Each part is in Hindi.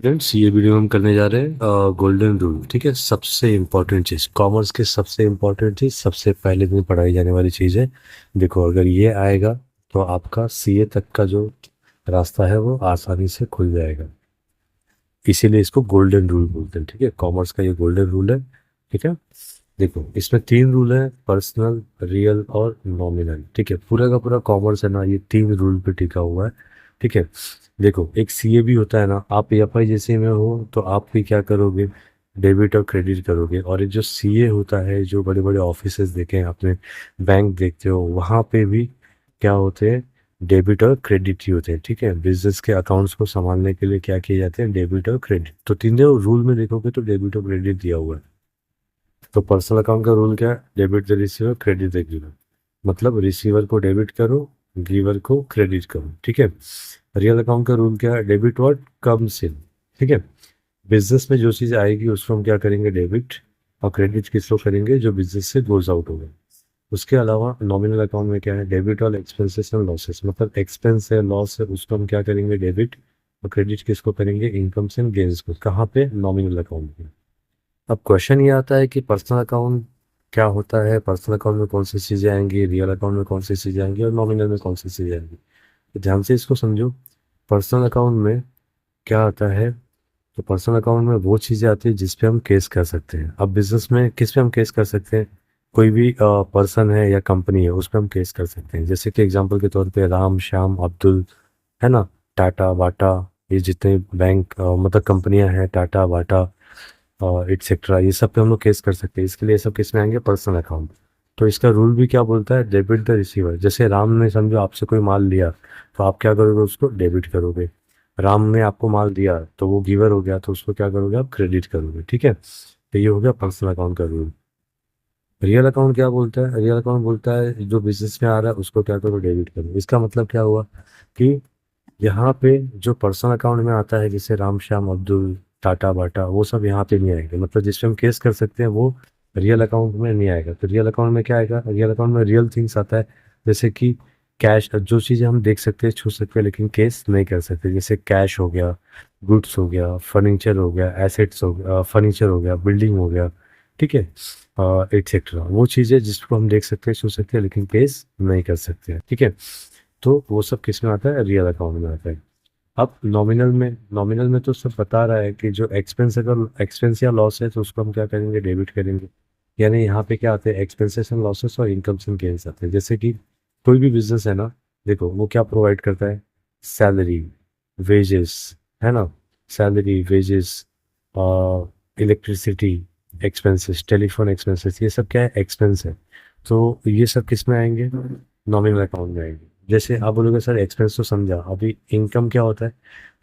फ्रेंड्स, ये वीडियो हम करने जा रहे हैं गोल्डन रूल। ठीक है, सबसे इम्पोर्टेंट चीज़, कॉमर्स की सबसे इम्पोर्टेंट चीज़, सबसे पहले दिन पढ़ाई जाने वाली चीज़ है। देखो, अगर ये आएगा तो आपका सीए तक का जो रास्ता है वो आसानी से खुल जाएगा। इसीलिए इसको गोल्डन रूल बोलते हैं। ठीक है, कॉमर्स का ये गोल्डन रूल है। ठीक है, देखो इसमें तीन रूल है, पर्सनल, रियल और नॉमिनल। ठीक है, पूरा का पूरा कॉमर्स है ना, ये तीन रूल पे टिका हुआ है। ठीक है, देखो एक सीए भी होता है ना, आप एएफआई जैसे में हो तो आप भी क्या करोगे, डेबिट और क्रेडिट करोगे। और ये जो सीए होता है, जो बड़े बड़े ऑफिसेज देखे हैं आपने, बैंक देखते हो, वहाँ पे भी क्या होते हैं, डेबिट और क्रेडिट ही होते हैं। ठीक है, बिजनेस के अकाउंट्स को संभालने के लिए क्या किए जाते हैं, डेबिट और क्रेडिट। तो तीनों रूल में देखोगे तो डेबिट और क्रेडिट दिया हुआ है। तो पर्सनल अकाउंट का रूल क्या है, debit the receiver, credit the giver. मतलब रिसीवर को डेबिट करो, गिवर को क्रेडिट करो। ठीक है, रियल अकाउंट का रूल क्या है, डेबिट व्हाट कम्स इन। ठीक है, बिजनेस में जो चीज़ आएगी उसको हम क्या करेंगे, डेबिट, और क्रेडिट किसको करेंगे, जो बिजनेस से गोज आउट होगा। उसके अलावा नॉमिनल अकाउंट में क्या है, डेबिट और एक्सपेंसेस एंड लॉसेस। मतलब एक्सपेंस है, लॉस है, उसको हम क्या करेंगे, डेबिट, और क्रेडिट किसको करेंगे, इनकम एंड गेन्स को। कहाँ पे, नॉमिनल अकाउंट में। अब क्वेश्चन ये आता है कि पर्सनल अकाउंट क्या होता है, पर्सनल अकाउंट में कौन सी चीज़ें आएंगी, रियल अकाउंट में कौन सी चीज़ें आएंगी और नॉमिनल में कौन सी चीज़ें आएंगी। तो ध्यान से इसको समझो। पर्सनल अकाउंट में क्या आता है, तो पर्सनल अकाउंट में वो चीज़ें आती है जिस पे हम केस कर सकते हैं। अब बिजनेस में किस पे हम केस कर सकते हैं, कोई भी पर्सन है या कंपनी है उस पर हम केस कर सकते हैं। जैसे कि एग्जांपल के तौर पे राम श्याम अब्दुल, है ना, टाटा बाटा, ये जितने बैंक मतलब कंपनियां हैं, टाटा बाटा एटसेट्रा, ये सब पे हम लोग केस कर सकते हैं। इसके लिए ये सब किस में आएंगे, पर्सनल अकाउंट। तो इसका रूल भी क्या बोलता है, डेबिट द रिसीवर। जैसे राम ने समझो आपसे कोई माल लिया, तो आप क्या करोगे, उसको डेबिट करोगे। राम ने आपको माल दिया तो वो गिवर हो गया, तो उसको क्या करोगे, आप क्रेडिट करोगे। ठीक है, तो ये हो गया पर्सनल अकाउंट का रूल। रियल अकाउंट क्या बोलता है, रियल अकाउंट बोलता है जो बिजनेस में आ रहा है उसको क्या करो, डेबिट करो। इसका मतलब क्या हुआ कि यहाँ पे जो पर्सनल अकाउंट में आता है, जैसे राम श्याम अब्दुल टाटा बाटा, वो सब यहाँ पे नहीं आएंगे। मतलब जिसपे हम केस कर सकते हैं वो रियल अकाउंट में नहीं आएगा। तो रियल अकाउंट में क्या आएगा, रियल अकाउंट में रियल थिंग्स आता है। जैसे कि कैश, जो चीज़ें हम देख सकते हैं, छू सकते हैं, लेकिन केस नहीं कर सकते। जैसे कैश हो गया, गुड्स हो गया, फर्नीचर हो गया, एसेट्स हो गया, फर्नीचर हो गया, बिल्डिंग हो गया। ठीक है, एटसेट्रा, वो चीज़ें जिसको हम देख सकते हैं, छू सकते हैं, लेकिन केस नहीं कर सकते हैं। ठीक है, तो वो सब किस में आता है, रियल अकाउंट में आता है। अब नॉमिनल में तो सब बता रहा है कि जो एक्सपेंस, अगर एक्सपेंस या लॉस है तो उसको हम क्या करेंगे, डेबिट करेंगे। यानी यहाँ पे क्या आते हैं, एक्सपेंसेस एंड लॉसेस और इनकम्स एंड गेन्स आते हैं। जैसे कि कोई भी बिजनेस है ना, देखो वो क्या प्रोवाइड करता है, सैलरी, वेजेस, है ना, salary, wages, electricity expenses, telephone expenses, ये सब क्या है, एक्सपेंस है। तो ये सब किस में आएंगे, नॉमिनल अकाउंट में आएंगे। जैसे आप बोलोगे सर एक्सपेंस तो समझा, अभी इनकम क्या होता है।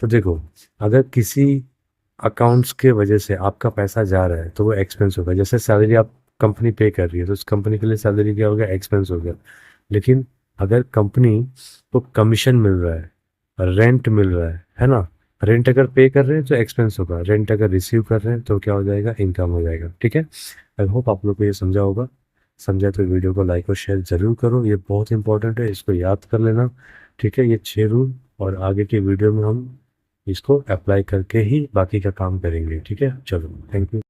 तो देखो, अगर किसी अकाउंट्स के वजह से आपका पैसा जा रहा है तो वो एक्सपेंस होगा। जैसे सैलरी आप कंपनी पे कर रही है तो उस कंपनी के लिए सैलरी क्या हो गया, एक्सपेंस हो गया। लेकिन अगर कंपनी को कमीशन मिल रहा है, रेंट मिल रहा है ना, रेंट अगर पे कर रहे हैं तो एक्सपेंस होगा, रेंट अगर रिसीव कर रहे हैं तो क्या हो जाएगा, इनकम हो जाएगा। ठीक है, आई होप आप लोग को ये समझा होगा। समझा तो वीडियो को लाइक और शेयर जरूर करो, ये बहुत इंपॉर्टेंट है, इसको याद कर लेना। ठीक है, ये 6 रूल, और आगे की वीडियो में हम इसको अप्लाई करके ही बाकी का काम करेंगे। ठीक है, चलो, थैंक यू।